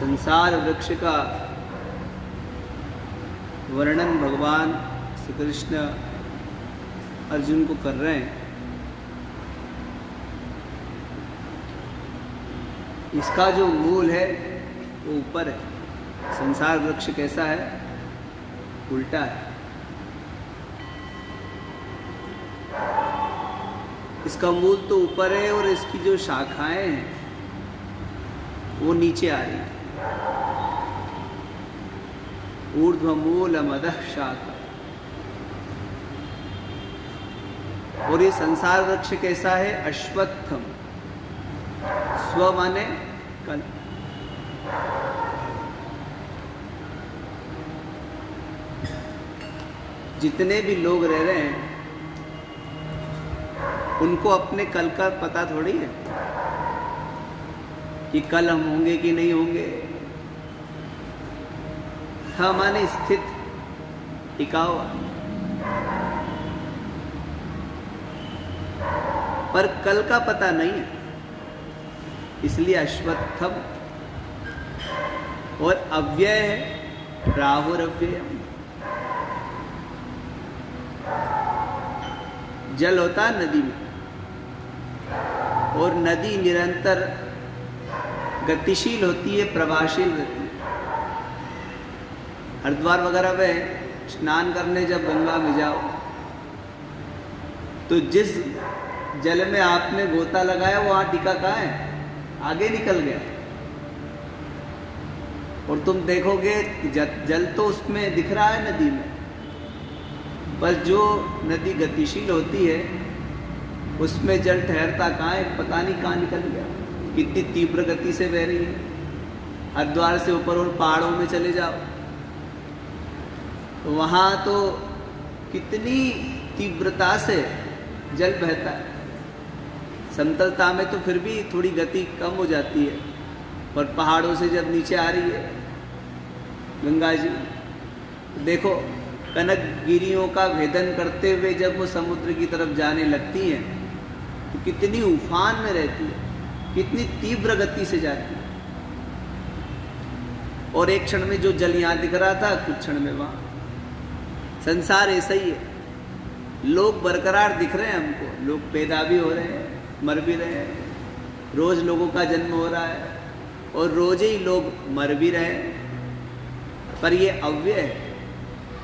संसार वृक्ष का वर्णन भगवान श्री कृष्ण अर्जुन को कर रहे हैं। इसका जो मूल है वो ऊपर है। संसार वृक्ष कैसा है? उल्टा है। इसका मूल तो ऊपर है और इसकी जो शाखाएं हैं वो नीचे आ रही है। ऊर्ध्वमूलमधः शाखा। और ये संसार वृक्ष कैसा है? अश्वत्थम। स्व माने कल। जितने भी लोग रह रहे हैं उनको अपने कल का पता थोड़ी है कि कल हम होंगे कि नहीं होंगे। था माने स्थित, टिका हुआ। पर कल का पता नहीं है, इसलिए अश्वत्थम। और अव्यय है, राहुरव्यय। जल होता है नदी में, और नदी निरंतर गतिशील होती है, प्रवाहशील रहती है। हरिद्वार वगैरह में स्नान करने जब गंगा में जाओ तो जिस जल में आपने गोता लगाया वो वहां टिका कहाँ है? आगे निकल गया। और तुम देखोगे जल तो उसमें दिख रहा है नदी में, बस जो नदी गतिशील होती है उसमें जल ठहरता कहाँ है? पता नहीं कहाँ निकल गया। कितनी तीव्र गति से बह रही है। हरिद्वार से ऊपर और पहाड़ों में चले जाओ तो वहाँ तो कितनी तीव्रता से जल बहता है। समतलता में तो फिर भी थोड़ी गति कम हो जाती है, पर पहाड़ों से जब नीचे आ रही है गंगा जी, देखो कनकगिरियों का भेदन करते हुए जब वो समुद्र की तरफ जाने लगती हैं तो कितनी उफान में रहती है, कितनी तीव्र गति से जाती है। और एक क्षण में जो जल यहाँ दिख रहा था, कुछ क्षण में वहाँ। संसार ऐसा ही है। लोग बरकरार दिख रहे हैं हमको, लोग पैदा भी हो रहे हैं, मर भी रहे हैं। रोज लोगों का जन्म हो रहा है और रोज ही लोग मर भी रहे हैं। पर ये अव्यय है,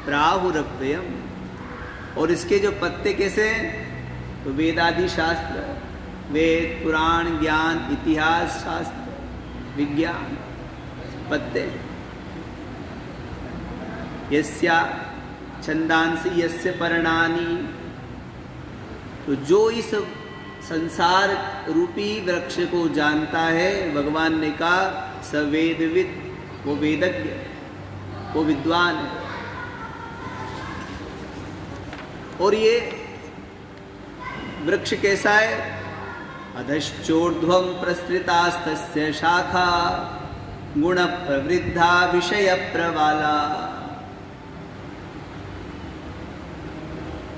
प्राहुरव्ययम। और इसके जो पत्ते कैसे हैं? तो वेदादि शास्त्र, वेद, पुराण, ज्ञान, इतिहास शास्त्र, विज्ञान पत्ते। यस्या छंदांसि यस्य पर्णानि। तो जो इस संसार रूपी वृक्ष को जानता है, भगवान ने कहा स वेदविद, वो वेदज्ञ, वो विद्वान है। और ये वृक्ष कैसा है? अधश्चोर्ध्वं प्रसृतास्तस्य शाखा गुण प्रवृद्धा विषय प्रवाला।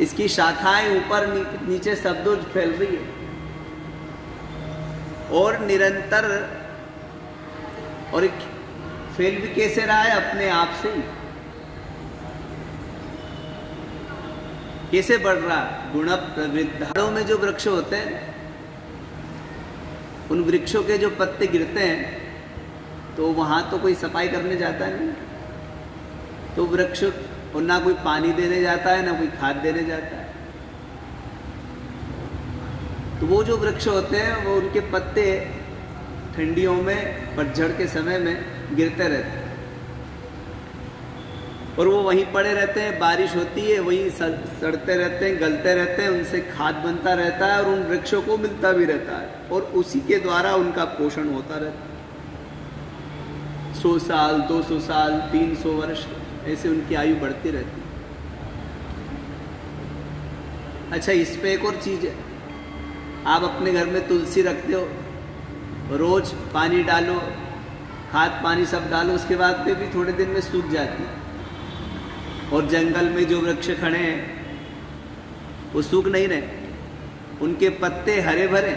इसकी शाखाएं ऊपर नीचे शब्दों फैल रही है और निरंतर। और फैल भी कैसे रहा है? अपने आप से ही। कैसे बढ़ रहा? गुण प्रवृद्धाओं में जो वृक्ष होते हैं, उन वृक्षों के जो पत्ते गिरते हैं तो वहां तो कोई सफाई करने जाता नहीं, तो वृक्ष और ना कोई पानी देने जाता है, ना कोई खाद देने जाता है। तो वो जो वृक्ष होते हैं वो उनके पत्ते ठंडियों में, पतझड़ के समय में गिरते रहते हैं और वो वहीं पड़े रहते हैं। बारिश होती है, वहीं सड़ते रहते हैं, गलते रहते हैं, उनसे खाद बनता रहता है और उन वृक्षों को मिलता भी रहता है और उसी के द्वारा उनका पोषण होता रहता है। 100 साल, 200 साल, 300 वर्ष ऐसे उनकी आयु बढ़ती रहती है। अच्छा, इस पे एक और चीज है। आप अपने घर में तुलसी रखते हो, रोज पानी डालो, खाद पानी सब डालो, उसके बाद पे भी थोड़े दिन में सूख जाती है। और जंगल में जो वृक्ष खड़े हैं वो सूख नहीं रहे, उनके पत्ते हरे भरे।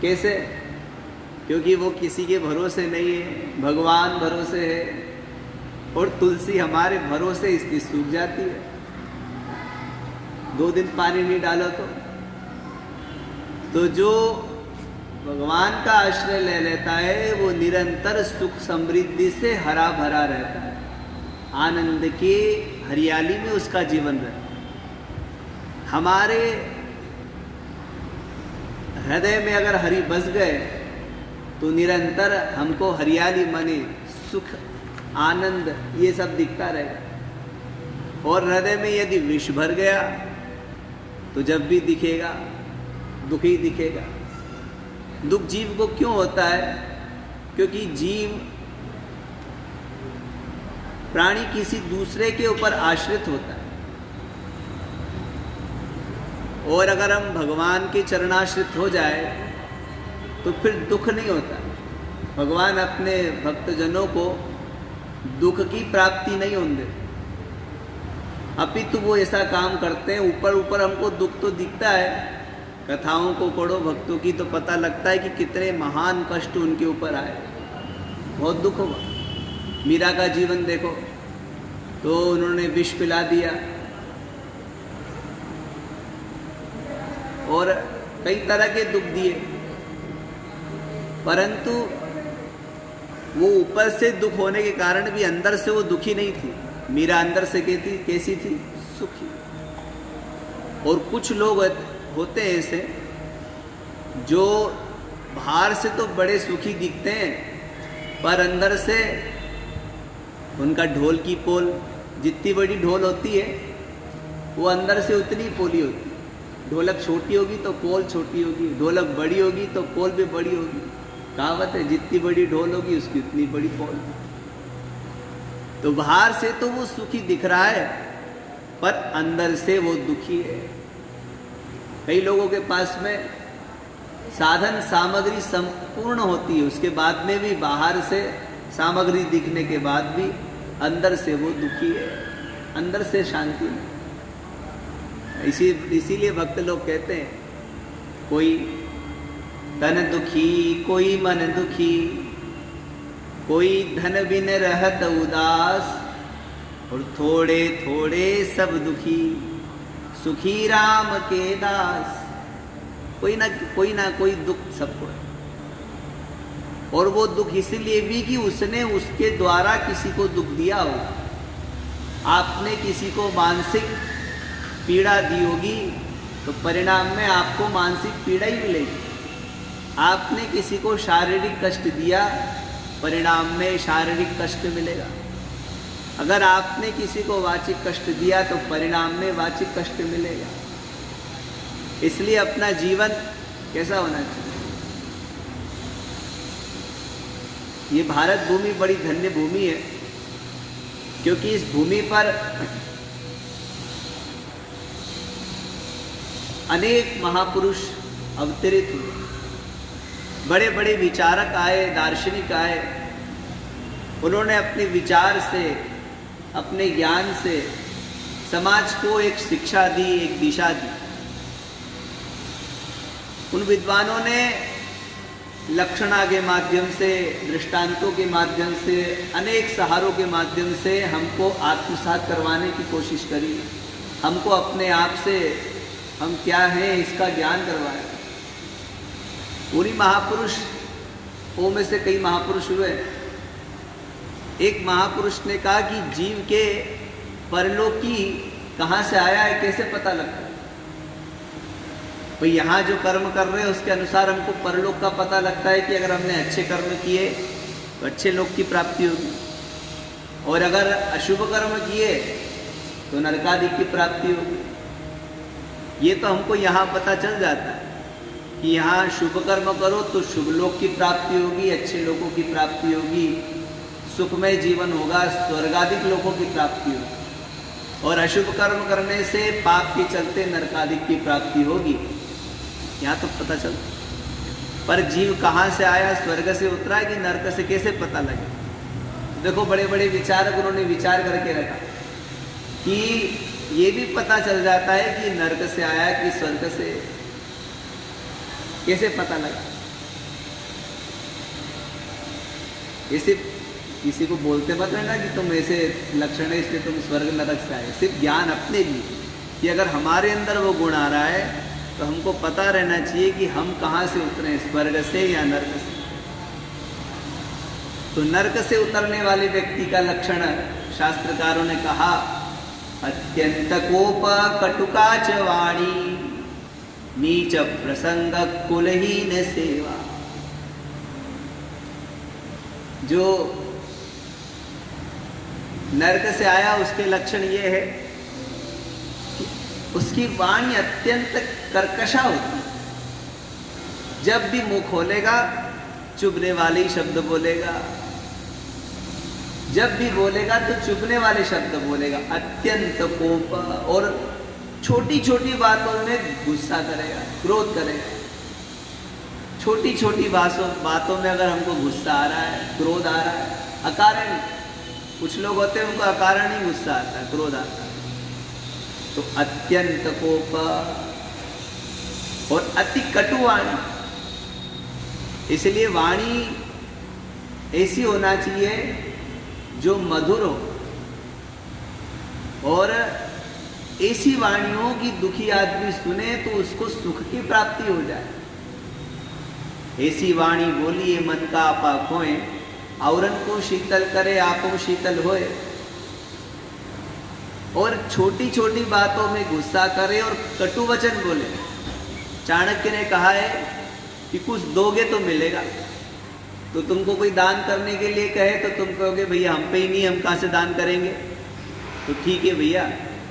कैसे? क्योंकि वो किसी के भरोसे नहीं है, भगवान भरोसे है। और तुलसी हमारे भरोसे इसलिए सूख जाती है, 2 दिन पानी नहीं डालो तो जो भगवान का आश्रय ले लेता है वो निरंतर सुख समृद्धि से हरा भरा रहता है, आनंद की हरियाली में उसका जीवन रहता है। हमारे हृदय में अगर हरि बस गए तो निरंतर हमको हरियाली माने सुख आनंद ये सब दिखता रहेगा। और हृदय में यदि विष भर गया तो जब भी दिखेगा दुख ही दिखेगा। दुख जीव को क्यों होता है? क्योंकि जीव प्राणी किसी दूसरे के ऊपर आश्रित होता है। और अगर हम भगवान के चरणाश्रित हो जाए तो फिर दुख नहीं होता। भगवान अपने भक्तजनों को दुख की प्राप्ति नहीं होने, अपितु वो ऐसा काम करते हैं, ऊपर ऊपर हमको दुख तो दिखता है, कथाओं को पढ़ो भक्तों की तो पता लगता है कि कितने महान कष्ट उनके ऊपर आए, बहुत दुख हुआ। मीरा का जीवन देखो तो उन्होंने विष पिला दिया और कई तरह के दुख दिए, परंतु वो ऊपर से दुख होने के कारण भी अंदर से वो दुखी नहीं थी। मीरा अंदर से कैसी थी? सुखी। और कुछ लोग होते हैं ऐसे जो बाहर से तो बड़े सुखी दिखते हैं पर अंदर से उनका ढोल की पोल, जितनी बड़ी ढोल होती है वो अंदर से उतनी पोली होती है। ढोलक छोटी होगी तो पोल छोटी होगी, ढोलक बड़ी होगी तो पोल भी बड़ी होगी। कहावत है जितनी बड़ी ढोल होगी उसकी उतनी बड़ी पोल। तो बाहर से तो वो सुखी दिख रहा है पर अंदर से वो दुखी है। कई लोगों के पास में साधन सामग्री संपूर्ण होती है, उसके बाद में भी बाहर से सामग्री दिखने के बाद भी अंदर से वो दुखी है, अंदर से शांति नहीं। इसीलिए भक्त लोग कहते हैं कोई तन दुखी कोई मन दुखी, कोई धन बिन रहत उदास, और थोड़े थोड़े सब दुखी, सुखी राम के दास। कोई ना कोई दुख सबको है। और वो दुख इसलिए भी कि उसने उसके द्वारा किसी को दुख दिया हो। आपने किसी को मानसिक पीड़ा दी होगी तो परिणाम में आपको मानसिक पीड़ा ही मिलेगी। आपने किसी को शारीरिक कष्ट दिया, परिणाम में शारीरिक कष्ट मिलेगा। अगर आपने किसी को वाचिक कष्ट दिया तो परिणाम में वाचिक कष्ट मिलेगा। इसलिए अपना जीवन कैसा होना चाहिए? ये भारत भूमि बड़ी धन्य भूमि है, क्योंकि इस भूमि पर अनेक महापुरुष अवतरित हुए, बड़े बड़े विचारक आए, दार्शनिक आए। उन्होंने अपने विचार से, अपने ज्ञान से समाज को एक शिक्षा दी, एक दिशा दी। उन विद्वानों ने लक्षणा के माध्यम से, दृष्टांतों के माध्यम से, अनेक सहारों के माध्यम से हमको आत्मसात करवाने की कोशिश करी। हमको अपने आप से हम क्या हैं इसका ज्ञान करवाया। उन्हीं महापुरुष वो में से कई महापुरुष हुए। एक महापुरुष ने कहा कि जीव के परलोकी कहाँ से आया है, कैसे पता लगता है? भाई यहाँ जो कर्म कर रहे हैं उसके अनुसार हमको परलोक का पता लगता है कि अगर हमने अच्छे कर्म किए तो अच्छे लोक की प्राप्ति होगी, और अगर अशुभ कर्म किए तो नरकादि की प्राप्ति होगी। ये तो हमको यहाँ पता चल जाता है कि यहाँ शुभ कर्म करो तो शुभ लोक की प्राप्ति होगी, अच्छे लोगों की प्राप्ति होगी, सुखमय जीवन होगा, स्वर्गादिक लोगों की प्राप्ति होगी। और अशुभ कर्म करने से पाप के चलते नरकादिक की प्राप्ति होगी। यहाँ तो पता चलता। पर जीव कहाँ से आया, स्वर्ग से उतरा है कि नरक से, कैसे पता लगे? देखो बड़े बड़े विचारक उन्होंने विचार करके रखा कि ये भी पता चल जाता है कि नरक से आया कि स्वर्ग से, कैसे पता लगा? ऐसे किसी को बोलते मत रहना कि तुम ऐसे लक्षण है इसलिए तुम स्वर्ग नरक से आए। सिर्फ ज्ञान अपने लिए कि अगर हमारे अंदर वो गुण आ रहा है तो हमको पता रहना चाहिए कि हम कहाँ से उतरे, स्वर्ग से या नर्क से। तो नर्क से उतरने वाले व्यक्ति का लक्षण शास्त्रकारों ने कहा, अत्यंत कोप कटुका च वाणी, नीच प्रसंग कुलहीन सेवा। जो नर्क से आया उसके लक्षण ये है कि उसकी वाणी अत्यंत कर्कशा होती है। जब भी मुंह खोलेगा चुभने वाले ही शब्द बोलेगा, जब भी बोलेगा तो चुभने वाले शब्द बोलेगा। अत्यंत कोप, और छोटी छोटी बातों में गुस्सा करेगा, क्रोध करेगा। छोटी छोटी बातों में अगर हमको गुस्सा आ रहा है, क्रोध आ रहा है, अकारण, कुछ लोग होते हैं उनको अकारण ही गुस्सा आता है, क्रोध आता है। तो अत्यंत कोप और अति कटु वाणी। इसलिए वाणी ऐसी होना चाहिए जो मधुर हो, और ऐसी वाणियों की दुखी आदमी सुने तो उसको सुख की प्राप्ति हो जाए। ऐसी वाणी बोलिए मन का आपा खोए, औरन को शीतल करे आपो शीतल होए। और छोटी छोटी बातों में गुस्सा करे और कटु वचन बोले। चाणक्य ने कहा है कि कुछ दोगे तो मिलेगा। तो तुमको कोई दान करने के लिए कहे तो तुम कहोगे भैया हम पे ही नहीं, हम कहाँ से दान करेंगे। तो ठीक है भैया,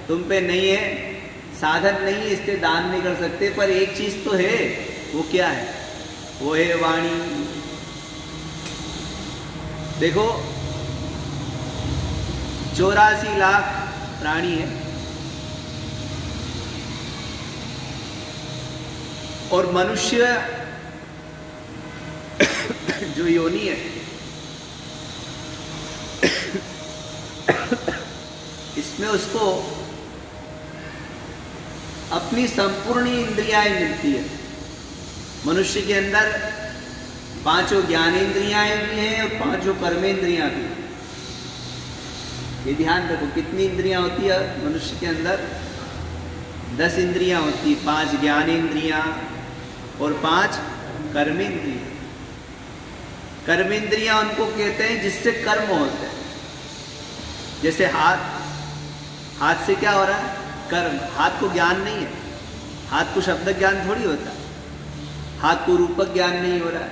तुम पे नहीं है, साधन नहीं है, इसलिए दान नहीं कर सकते, पर एक चीज तो है। वो क्या है? वो है वाणी। देखो 84 लाख प्राणी है, और मनुष्य जो योनि है इसमें उसको अपनी संपूर्ण इंद्रियाएं मिलती है। मनुष्य के अंदर 5 ज्ञानेंद्रियां भी हैं और 5 कर्मेंद्रियां भी। ये ध्यान रखो, कितनी इंद्रियां होती है मनुष्य के अंदर? 10 इंद्रियां होती, 5 ज्ञानेंद्रियां और 5 कर्मेंद्रियां। कर्मेंद्रियां उनको कहते हैं जिससे कर्म होते हैं। जैसे हाथ से क्या हो रहा है? कर्म। हाथ को ज्ञान नहीं है, हाथ को शब्द ज्ञान थोड़ी होता, हाथ को रूपक ज्ञान नहीं हो रहा है।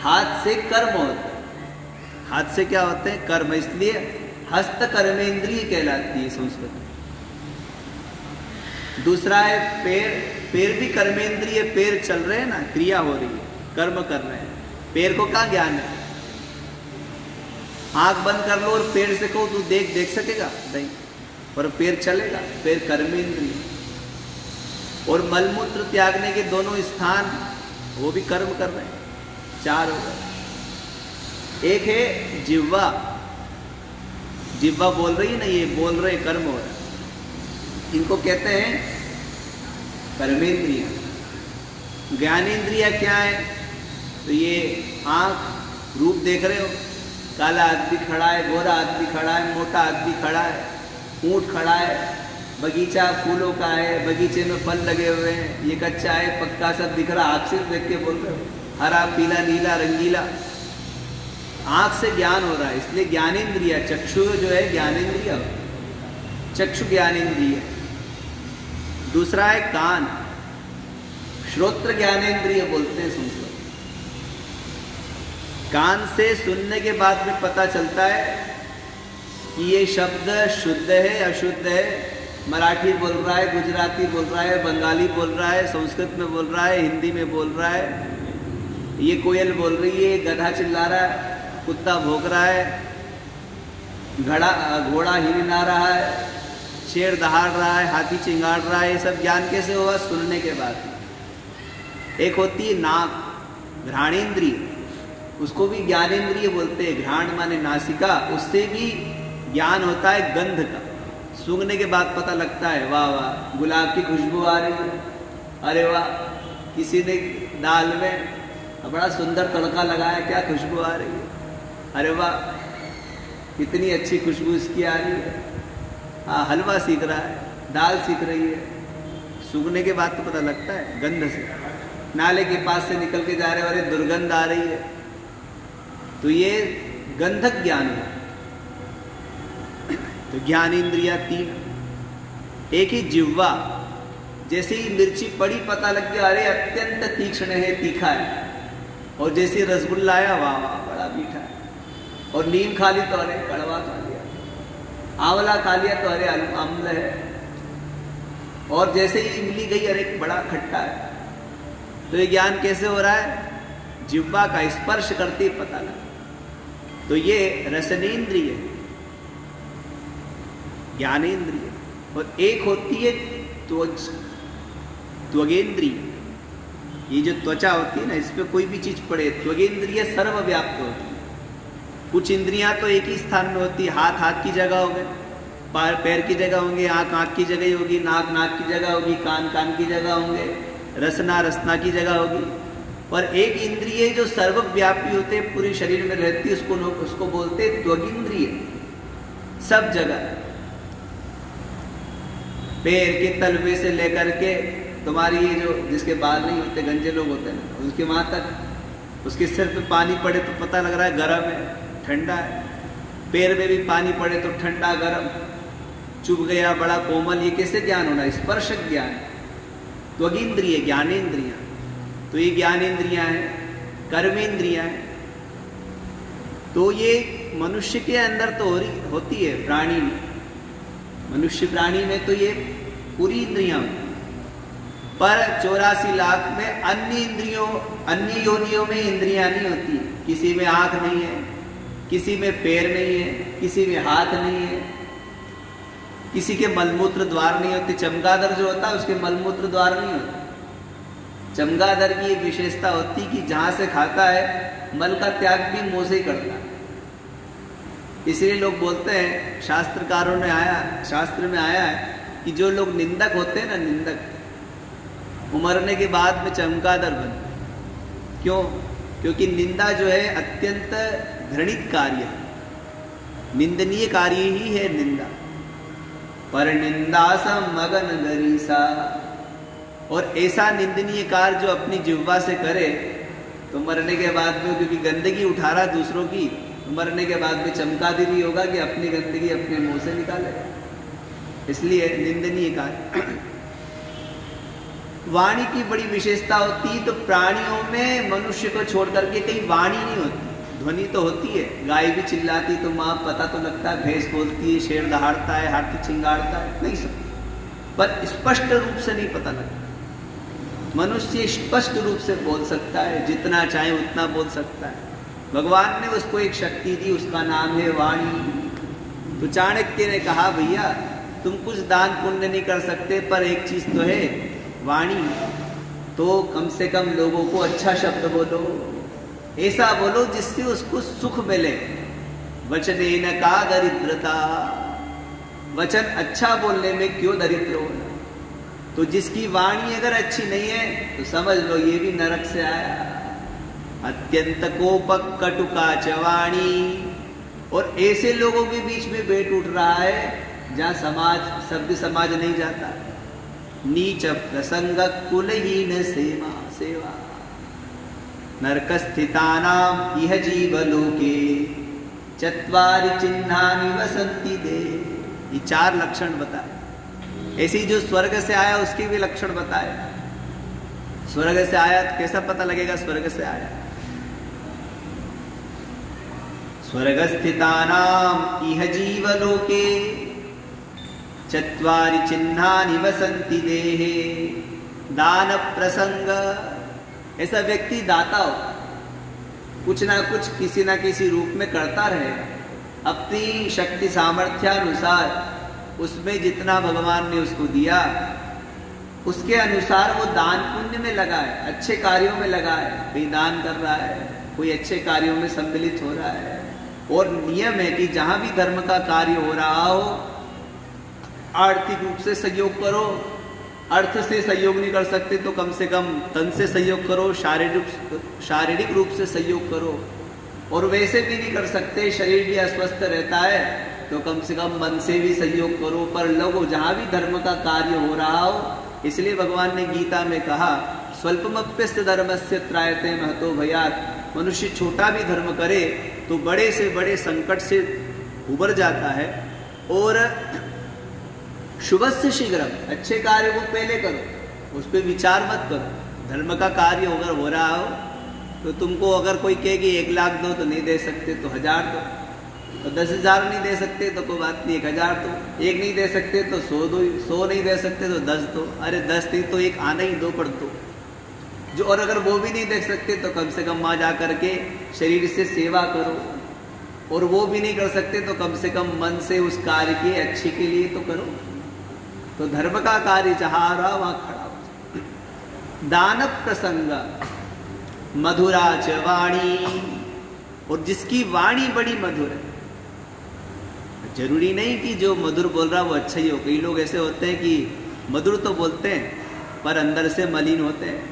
हाथ से कर्म होता है। हाथ से क्या होते हैं? कर्म। इसलिए हस्त कर्मेंद्रिय कहलाती है संस्कृत में। दूसरा है पैर। पैर भी कर्मेंद्रिय, पैर चल रहे हैं ना, क्रिया हो रही है, कर्म कर रहे हैं। पैर को क्या ज्ञान है? आंख बंद कर लो और पैर से कहो तू देख सकेगा? नहीं, और पैर चलेगा। पैर कर्मेंद्रिय। और मलमूत्र त्यागने के दोनों स्थान वो भी कर्म कर रहे हैं। 4 हो गए। एक है जिह्वा। जिह्वा बोल रही है ना, ये बोल रहे कर्म हो रहा है। इनको कहते हैं कर्मेंद्रिय। ज्ञानेंद्रिय क्या है? तो ये आंख रूप देख रहे हो, काला आदमी खड़ा है, गोरा आदमी खड़ा है, मोटा आदमी खड़ा है, ऊंट खड़ा है, बगीचा फूलों का है, बगीचे में फल लगे हुए हैं, ये कच्चा है पक्का सब दिख रहा। आँख से देख के बोल रहे हो, हरा पीला नीला रंगीला। आँख से ज्ञान हो रहा है, इसलिए ज्ञानेंद्रिय। चक्षु जो है ज्ञानेंद्रिय, चक्षु ज्ञानेंद्रिय। दूसरा है कान। श्रोत्र ज्ञानेंद्रिय बोलते हैं संस्कृत। कान से सुनने के बाद में पता चलता है कि ये शब्द शुद्ध है अशुद्ध है। मराठी बोल रहा है, गुजराती बोल रहा है, बंगाली बोल रहा है, संस्कृत में बोल रहा है, हिंदी में बोल रहा है। ये कोयल बोल रही है, गधा चिल्ला रहा है, कुत्ता भौंक रहा है, घोड़ा हिरना रहा है, शेर दहाड़ रहा है, हाथी चिंगाड़ रहा है। ये सब ज्ञान कैसे होगा? सुनने के बाद। एक होती है नाक, घ्राणेंद्रिय, उसको भी ज्ञानेंद्रिय बोलते हैं। घ्राण माने नासिका, उससे भी ज्ञान होता है गंध का। सूंघने के बाद पता लगता है वाह वाह गुलाब की खुशबू आ रही है, अरे वाह किसी ने दाल में बड़ा सुंदर तड़का लगाया, क्या खुशबू आ रही है। अरे वाह, कितनी अच्छी खुशबू इसकी आ रही है। हाँ, हलवा सीख रहा है, दाल सीख रही है। सूखने के बाद तो पता लगता है गंध से। नाले के पास से निकल के जा रहे, अरे दुर्गंध आ रही है, तो ये गंधक ज्ञान है। तो ज्ञान इंद्रिया 3। एक ही जिह्वा, जैसे ही मिर्ची पड़ी पता लग गया अरे अत्यंत तीक्ष्ण है, तीखा है। और जैसे रसगुल्ला आया, वाह वाह बड़ा मीठा है। और नीम खा ली तो अरे कड़वा खा लिया, आंवला खा लिया तो अरे अम्ल है। और जैसे ही इमली गई, अरे बड़ा खट्टा है। तो ये ज्ञान कैसे हो रहा है? जिह्वा का स्पर्श करते ही पता लगा। तो ये रसनेन्द्रिय, ज्ञानेन्द्रिय। और एक होती है त्वगेंद्रिय। ये जो त्वचा होती है ना, इस पे कोई भी चीज पड़े, त्वगेंद्रिय सर्वव्याप्त होती है। कुछ इंद्रियां तो एक ही स्थान में होती है, हाथ हाथ की जगह होंगे, पैर की जगह होंगे, आंख आंख की जगह होगी, नाक नाक की जगह होगी, कान कान की जगह होंगे, रसना रसना की जगह होगी। पर एक इंद्रिय जो सर्वव्यापी होते, पूरे शरीर में रहती है, उसको बोलते त्वगिंद्रिय, सब जगह। पैर के तलवे से लेकर के तुम्हारी ये जो जिसके बाल नहीं होते, गंजे लोग होते हैं ना, उसके वहां तक, उसके सिर पे पानी पड़े तो पता लग रहा है गर्म है, ठंडा है। पैर में भी पानी पड़े तो ठंडा गर्म, चुभ गया बड़ा कोमल। ये कैसे ज्ञान होना? स्पर्शक ज्ञान। त्वगिंद्रिय, ज्ञानेन्द्रियां। तो ये ज्ञानेन्द्रियां हैं, कर्मेंद्रियां हैं। तो ये मनुष्य के अंदर तो होती है, प्राणी में, मनुष्य प्राणी में तो ये पूरी इंद्रियां होती। पर 84 लाख में अन्य इंद्रियों, अन्य योनियों में इंद्रियां नहीं होती। किसी में आंख नहीं है, किसी में पैर नहीं है, किसी में हाथ नहीं है, किसी के मलमूत्र द्वार नहीं होते। चमगादड़ जो होता है उसके मलमूत्र द्वार नहीं होते। चमगादड़ की ये विशेषता होती कि जहां से खाता है मल का त्याग भी मुंह से ही करता है। इसलिए लोग बोलते हैं, शास्त्र में आया है कि जो लोग निंदक होते हैं ना, निंदक, मरने के बाद में चमगादड़ बनते हैं। क्यों? क्योंकि निंदा जो है अत्यंत घृणित कार्य है, निंदनीय कार्य ही है निंदा। पर निंदा मगन गरीसा। और ऐसा निंदनीय कार्य जो अपनी जिह्वा से करे तो मरने के बाद में, क्योंकि गंदगी उठा रहा दूसरों की, तो मरने के बाद में चमकादड़ ही होगा कि अपनी गंदगी अपने मुंह से निकालेगा। इसलिए निंदनीय कार्य। वाणी की बड़ी विशेषता होती, तो प्राणियों में मनुष्य को छोड़ करके कहीं वाणी नहीं होती। ध्वनि तो होती है, गाय भी चिल्लाती तो माँ पता तो लगता है, भैंस बोलती है, शेर दहाड़ता है, हाथी चिंगाड़ता है, नहीं सब, पर स्पष्ट रूप से नहीं पता लगता। मनुष्य स्पष्ट रूप से बोल सकता है, जितना चाहे उतना बोल सकता है। भगवान ने उसको एक शक्ति दी, उसका नाम है वाणी। तो चाणक्य ने कहा, भैया तुम कुछ दान पुण्य नहीं कर सकते, पर एक चीज तो है, वाणी। तो कम से कम लोगों को अच्छा शब्द बोलो, ऐसा बोलो जिससे उसको सुख मिले। वचनेन का दरिद्रता, वचन अच्छा बोलने में क्यों दरिद्र होना। तो जिसकी वाणी अगर अच्छी नहीं है तो समझ लो ये भी नरक से आया। अत्यंत कोपक कटुका चवाणी। और ऐसे लोगों के बीच में बैठ उठ रहा है जहाँ सभ्य समाज नहीं जाता। नीच प्रसंग कुलहीन सेवा नरकस्थितानाम इह जीवलोके चत्वारि चिन्हानि वसन्ति दे। ये 4 लक्षण बताए। ऐसी जो स्वर्ग से आया उसके भी लक्षण बताए। स्वर्ग से आया तो कैसा पता लगेगा स्वर्ग से आया। स्वर्गस्थितानाम इह जीवलोके चत्वारि चिन्हानि वसन्ति देहे। दान प्रसंग, ऐसा व्यक्ति दाता हो, कुछ ना कुछ किसी ना किसी रूप में करता रहे, अपनी शक्ति सामर्थ्यानुसार उसमें जितना भगवान ने उसको दिया उसके अनुसार वो दान पुण्य में लगाए, अच्छे कार्यों में लगाए। कोई दान कर रहा है, कोई अच्छे कार्यों में सम्मिलित हो रहा है। और नियम है कि जहां भी धर्म का कार्य हो रहा हो, आर्थिक रूप से सहयोग करो। अर्थ से सहयोग नहीं कर सकते तो कम से कम तन से सहयोग करो, शारीरिक रूप से सहयोग करो। और वैसे भी नहीं कर सकते, शरीर भी अस्वस्थ रहता है, तो कम से कम मन से भी सहयोग करो। पर लोगों जहां भी धर्म का कार्य हो रहा हो, इसलिए भगवान ने गीता में कहा स्वल्पमप्यस्य धर्मस्य त्रायते महतो भयात्। मनुष्य छोटा भी धर्म करे तो बड़े से बड़े संकट से उबर जाता है। और शुभस्य शीघ्रम, अच्छे कार्य को पहले करो, उस पर विचार मत करो। धर्म का कार्य अगर हो रहा हो तो तुमको अगर कोई कहे कि 1 लाख दो तो नहीं दे सकते तो 1000 दो, तो 10,000 नहीं दे सकते तो कोई बात नहीं 1000 दो, 1 नहीं दे सकते तो 100 दो, 100 नहीं दे सकते तो 10 दो, अरे 10 नहीं तो 1 आना ही दो पर दो जो। और अगर वो भी नहीं दे सकते तो कम से कम वहाँ जा करके शरीर से सेवा करो, और वो भी नहीं कर सकते तो कम से कम मन से उस कार्य के अच्छे के लिए तो करो। तो धर्म का कार्य जहाँ आ रहा वहाँ खड़ा हो। दान प्रसंग मधुरा च वाणी, और जिसकी वाणी बड़ी मधुर है। जरूरी नहीं कि जो मधुर बोल रहा वो अच्छा ही हो, कई लोग ऐसे होते हैं कि मधुर तो बोलते हैं पर अंदर से मलिन होते हैं।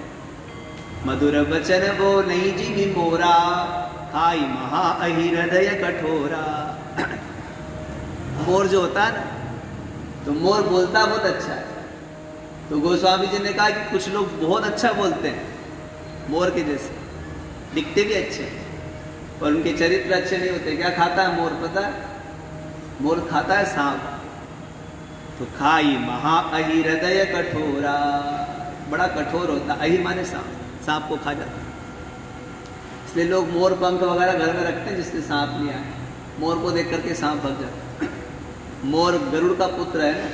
मधुर वचन वो नहीं जी मोरा, खाई महा अहि हृदय कठोरा। मोर जो होता है ना, तो मोर बोलता बहुत अच्छा है। तो गोस्वामी जी ने कहा कि कुछ लोग बहुत अच्छा बोलते हैं मोर के जैसे, दिखते भी अच्छे हैं पर उनके चरित्र अच्छे नहीं होते। क्या खाता है मोर पता है? मोर खाता है सांप। तो खाई महा अहि हृदय कठोरा, बड़ा कठोर होता। अहि माने सांप, सांप को खा जाता है। इसलिए लोग मोर पंख वगैरह घर में रखते हैं जिससे सांप नहीं आए। मोर को देख करके सांप भाग जाता है। मोर गरुड़ का पुत्र है ना,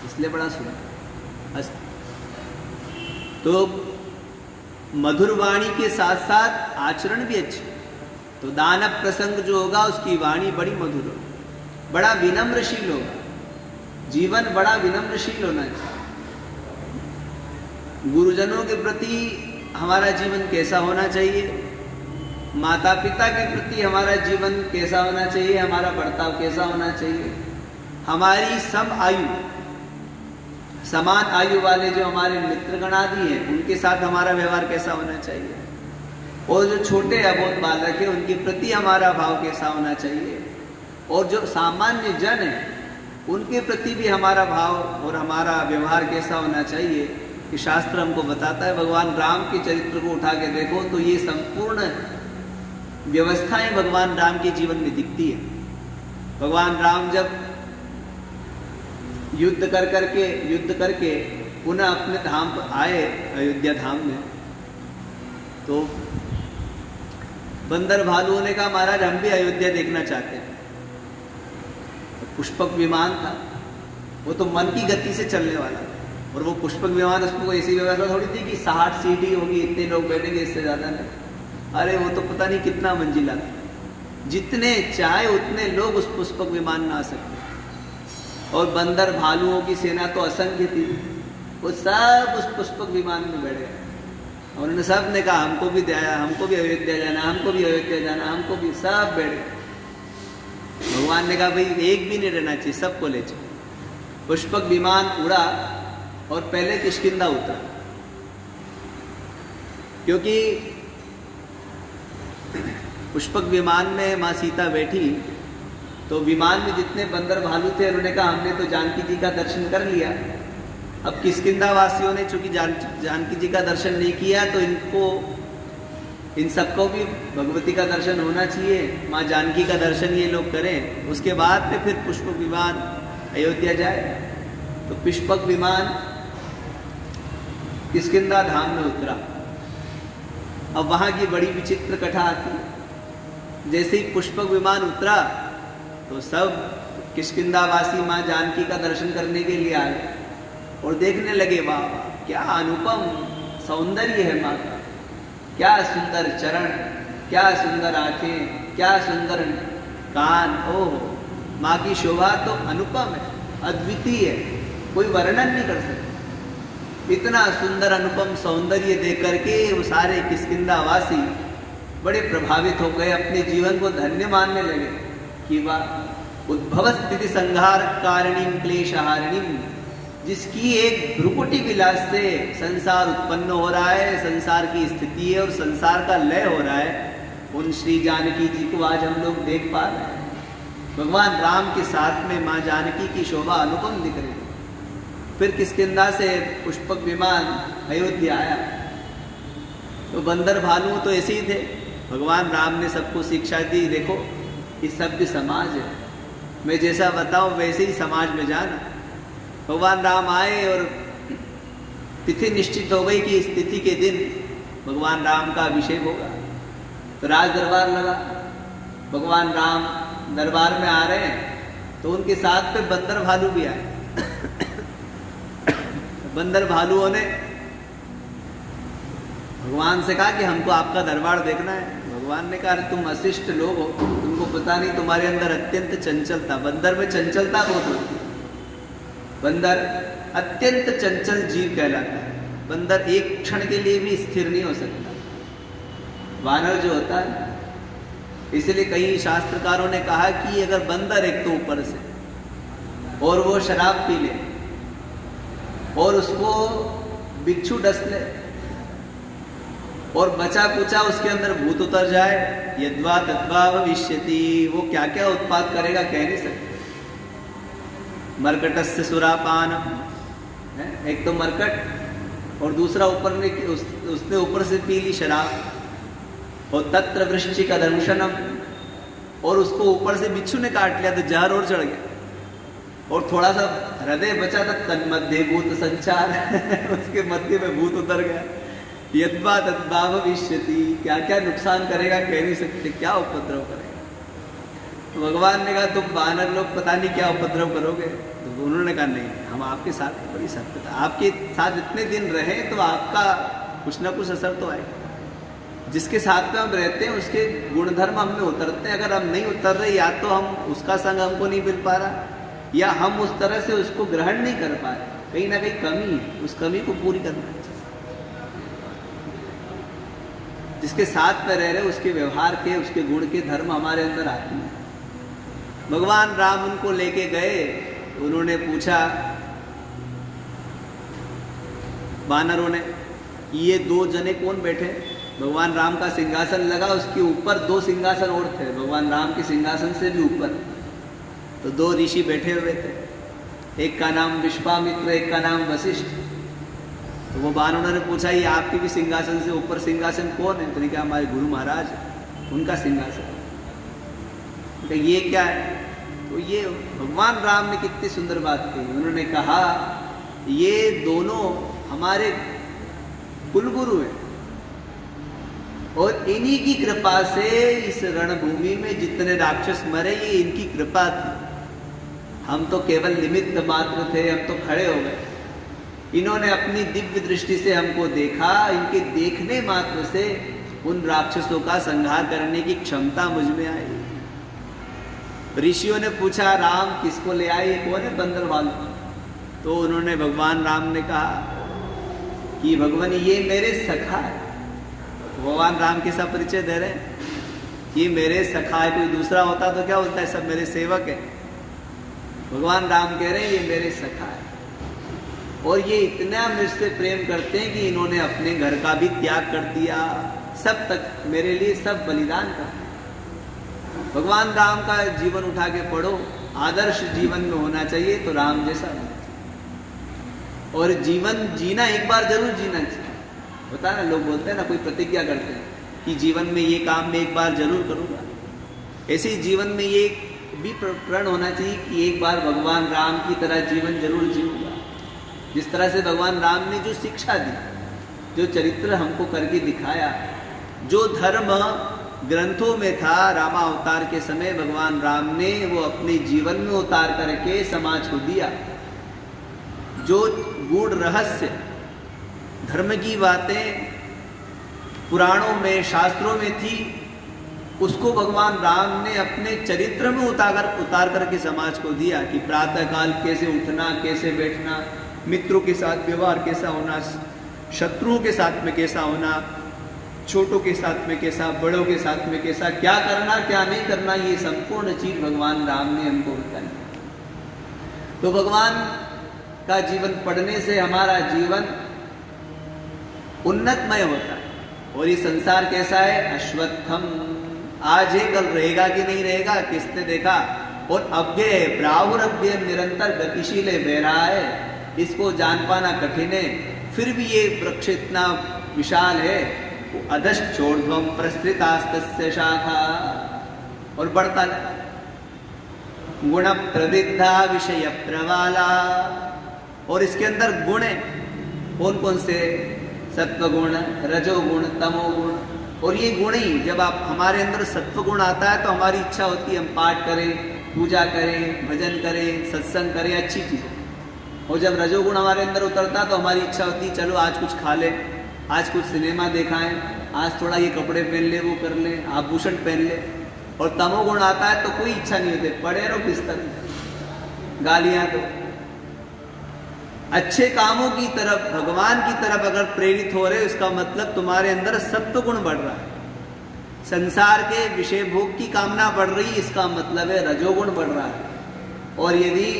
इसलिए बड़ा सुंदर। तो मधुर वाणी के साथ साथ आचरण भी अच्छे। तो दान प्रसंग जो होगा उसकी वाणी बड़ी मधुर होगी, बड़ा विनम्रशील होगा। जीवन बड़ा विनम्रशील होना चाहिए। गुरुजनों के प्रति हमारा जीवन कैसा होना चाहिए, माता पिता के प्रति हमारा जीवन कैसा होना चाहिए, हमारा बर्ताव कैसा होना चाहिए, हमारी सम आयु समान आयु वाले जो हमारे मित्रगण आदि हैं उनके साथ हमारा व्यवहार कैसा होना चाहिए, और जो छोटे अबोध बालक है उनके प्रति हमारा भाव कैसा होना चाहिए, और जो सामान्य जन है उनके प्रति भी हमारा भाव और हमारा व्यवहार कैसा होना चाहिए। कि शास्त्र हमको बताता है। भगवान राम के चरित्र को उठा के देखो तो ये संपूर्ण व्यवस्थाएं भगवान राम के जीवन में दिखती है। भगवान राम जब युद्ध करके पुनः अपने धाम पर आए, अयोध्या धाम में, तो बंदर भालुओं ने कहा महाराज हम भी अयोध्या देखना चाहते हैं। तो पुष्पक विमान था, वो तो मन की गति से चलने वाला था, और वो पुष्पक विमान उसमें कोई ऐसी व्यवस्था थोड़ी थी कि 60 सीढ़ी होगी, इतने लोग बैठेंगे, इससे ज्यादा नहीं। अरे वो तो पता नहीं कितना मंजिला था, जितने चाहे उतने लोग उस पुष्पक विमान में आ सकते। और बंदर भालुओं की सेना तो असंख्य थी, वो सब उस पुष्पक विमान में बैठ गए। और उन्होंने सब ने कहा हमको भी दिया, हमको भी अयोध्या जाना, हमको भी अयोध्या जाना, हमको भी, सब बैठ गए। भगवान ने कहा भाई एक भी नहीं रहना चाहिए, सबको ले चलो। पुष्पक विमान उड़ा और पहले किष्किंधा उतरा, क्योंकि पुष्पक विमान में माँ सीता बैठी तो विमान में जितने बंदर भालू थे उन्होंने कहा हमने तो जानकी जी का दर्शन कर लिया, अब किष्किंधा वासियों ने चूंकि जानकी जी का दर्शन नहीं किया तो इन सबको भी भगवती का दर्शन होना चाहिए, माँ जानकी का दर्शन ये लोग करें, उसके बाद में फिर पुष्पक विमान अयोध्या जाए। तो पुष्पक विमान किष्किंधा धाम में उतरा। अब वहां की बड़ी विचित्र कथा आती है। जैसे ही पुष्पक विमान उतरा तो सब किष्किंधावासी माँ जानकी का दर्शन करने के लिए आए और देखने लगे वाह क्या अनुपम सौंदर्य है माँ का, क्या सुंदर चरण, क्या सुंदर आंखें, क्या सुंदर कान, ओह माँ की शोभा तो अनुपम है, अद्वितीय है, कोई वर्णन नहीं कर सकता। इतना सुंदर अनुपम सौंदर्य देख करके वो सारे किष्किंधावासी बड़े प्रभावित हो गए, अपने जीवन को धन्य मानने लगे कि वाह उद्भव स्थिति संहार कारणीम क्लेशहारिणीम, जिसकी एक भ्रुकुटी विलास से संसार उत्पन्न हो रहा है, संसार की स्थिति है और संसार का लय हो रहा है, उन श्री जानकी जी को आज हम लोग देख पा रहे हैं। भगवान राम के साथ में माँ जानकी की शोभा अनुपम दिख रही है। फिर किष्किंधा से पुष्पक विमान अयोध्या आया, तो बंदर भालू तो ऐसे ही थे। भगवान राम ने सबको शिक्षा दी, देखो ये सभ्य समाज है, मैं जैसा बताऊं वैसे ही समाज में जाना। भगवान राम आए और तिथि निश्चित हो गई कि इस तिथि के दिन भगवान राम का अभिषेक होगा। तो राज दरबार लगा, भगवान राम दरबार में आ रहे हैं, तो उनके साथ पे बंदर भालू भी आए। बंदर भालुओं ने भगवान से कहा कि हमको आपका दरबार देखना है। भगवान ने कहा तुम अशिष्ट लोग हो, तुमको पता नहीं तुम्हारे अंदर अत्यंत चंचलता, बंदर में चंचलता बहुत होती है। बंदर अत्यंत चंचल जीव कहलाता है। बंदर एक क्षण के लिए भी स्थिर नहीं हो सकता। वानर जो होता है, इसलिए कई शास्त्रकारों ने कहा कि अगर बंदर एक तो ऊपर से और वो शराब पी ले और उसको बिच्छू डस ले और बचा कुचा उसके अंदर भूत उतर जाए, यद्वा तद्वा भविष्यति, वो क्या क्या उत्पाद करेगा कह नहीं सकते। मरकटस्य सुरापानम, एक तो मरकट और दूसरा ऊपर ने उसने ऊपर से पी ली शराब, और तत्र वृश्चिक दंशनम, और उसको ऊपर से बिच्छू ने काट लिया तो जहर और चढ़ गया, और थोड़ा सा हृदय बचा था, तन्मध्य भूत संचार उसके मध्य में भूत उतर गया। यद्वा तद्वा भविष्यति, क्या क्या नुकसान करेगा कह नहीं सकते, क्या उपद्रव करेगा। तो भगवान ने कहा तुम वानर लोग पता नहीं क्या उपद्रव करोगे। तो उन्होंने कहा नहीं, हम आपके साथ बड़ी सत्यता, आपके साथ इतने दिन रहे तो आपका कुछ ना कुछ असर तो आएगा। जिसके साथ में हम रहते हैं उसके गुणधर्म हम में उतरते हैं। अगर हम नहीं उतर रहे, या तो हम उसका संग हमको नहीं मिल पा रहा, या हम उस तरह से उसको ग्रहण नहीं कर पा रहे, कहीं ना कहीं कमी है, उस कमी को पूरी करना चाहिए। जिसके साथ में रह रहे उसके व्यवहार के, उसके गुण के धर्म हमारे अंदर आते हैं। भगवान राम उनको लेके गए, उन्होंने पूछा वानरों ने, ये दो जने कौन बैठे। भगवान राम का सिंहासन लगा, उसके ऊपर दो सिंहासन और थे, भगवान राम के सिंहासन से भी ऊपर। तो दो ऋषि बैठे हुए थे, एक का नाम विश्वामित्र, एक का नाम वशिष्ठ। तो वो वानरों ने पूछा ये आपके भी सिंहासन से ऊपर सिंहासन कौन है। तो ने कहा हमारे गुरु महाराज, उनका सिंहासन। तो ये क्या है। तो ये भगवान राम ने कितनी सुंदर बात कही। उन्होंने कहा ये दोनों हमारे कुलगुरु हैं, और इन्हीं की कृपा से इस रणभूमि में जितने राक्षस मरे ये इनकी कृपा थी। हम तो केवल निमित्त मात्र थे, हम तो खड़े हो गए। इन्होंने अपनी दिव्य दृष्टि से हमको देखा, इनके देखने मात्र से उन राक्षसों का संहार करने की क्षमता मुझ में आई। ऋषियों ने पूछा राम किसको ले आए, ये कौन है बंदर वालों। तो उन्होंने भगवान राम ने कहा कि भगवान ये मेरे सखा है। भगवान राम के साथ परिचय दे रहे हैं, ये मेरे सखा है। कोई दूसरा होता तो क्या बोलता है, सब मेरे सेवक है। भगवान राम कह रहे हैं ये मेरे सखा है, और ये इतना मुझसे प्रेम करते हैं कि इन्होंने अपने घर का भी त्याग कर दिया, सब तक मेरे लिए सब बलिदान कर दिया। भगवान राम का जीवन उठा के पढ़ो, आदर्श जीवन में होना चाहिए तो राम जैसा होना चाहिए। और जीवन जीना एक बार जरूर जीना चाहिए। होता है ना, लोग बोलते हैं ना, कोई प्रतिज्ञा करते हैं कि जीवन में ये काम मैं एक बार जरूर करूँगा। ऐसे ही जीवन में ये भी प्रण होना चाहिए कि एक बार भगवान राम की तरह जीवन जरूर जीऊँगा। जिस तरह से भगवान राम ने जो शिक्षा दी, जो चरित्र हमको करके दिखाया, जो धर्म ग्रंथों में था, रामावतार के समय भगवान राम ने वो अपने जीवन में उतार करके समाज को दिया। जो गूढ़ रहस्य धर्म की बातें पुराणों में, शास्त्रों में थी, उसको भगवान राम ने अपने चरित्र में उतार करके समाज को दिया कि प्रातःकाल कैसे उठना, कैसे बैठना, मित्रों के साथ व्यवहार कैसा होना, शत्रुओं के साथ में कैसा होना, छोटों के साथ में कैसा, बड़ों के साथ में कैसा, क्या करना क्या नहीं करना, ये संपूर्ण चीज भगवान राम ने हमको बताई। तो भगवान का जीवन पढ़ने से हमारा जीवन उन्नतमय होता है। और ये संसार कैसा है, अश्वत्थम आज है कल रहेगा कि नहीं रहेगा, किसने देखा। और अव्यय है, प्राहुरव्यय निरंतर गतिशील है, बह रहा है, इसको जान पाना कठिन है। फिर भी ये वृक्ष इतना विशाल है, अधश्चोर्ध्वं प्रसृतास्तस्य शाखा, और बढ़ता है। गुण प्रविद्धा विषय प्रवाला, और इसके अंदर गुण है, कौन कौन से, सत्वगुण, रजोगुण, तमोगुण। और ये गुण ही, जब आप हमारे अंदर सत्वगुण आता है तो हमारी इच्छा होती है हम पाठ करें, पूजा करें, भजन करें, सत्संग करें, अच्छी चीज। और जब रजोगुण हमारे अंदर उतरता तो हमारी इच्छा होती है चलो आज कुछ खा ले, आज कुछ सिनेमा दिखाएं, आज थोड़ा ये कपड़े पहन ले, वो कर ले, आभूषण पहन ले। और तमोगुण आता है तो कोई इच्छा नहीं होती, पड़े रहो बिस्तर में, गालियां दो। अच्छे कामों की तरफ, भगवान की तरफ अगर प्रेरित हो रहे, उसका मतलब तुम्हारे अंदर सत्व गुण बढ़ रहा है। संसार के विषय भोग की कामना बढ़ रही, इसका मतलब है रजोगुण बढ़ रहा है। और यदि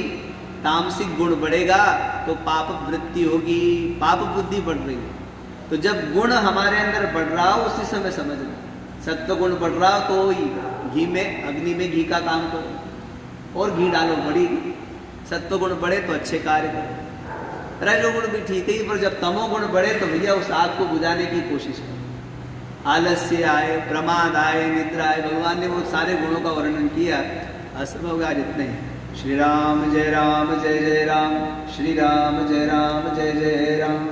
तामसिक गुण बढ़ेगा तो पाप वृत्ति होगी, पाप बुद्धि बढ़ रही है। तो जब गुण हमारे अंदर बढ़ रहा हो उसी समय समझना, सत्व गुण बढ़ रहा हो तो घी में, अग्नि में घी का काम करो और घी डालो, बढ़ेगी। सत्व गुण बढ़े तो अच्छे कार्य करो, रजोगुण भी ठीक है, पर जब तमोगुण बढ़े तो भैया उस आग को बुझाने की कोशिश करो। आलस्य आए, प्रमाद आए, निद्रा आए, भगवान ने वो सारे गुणों का वर्णन किया। असंभव आज इतने हैं। श्री राम जय जय राम, श्री राम जय जय राम, जय जय राम।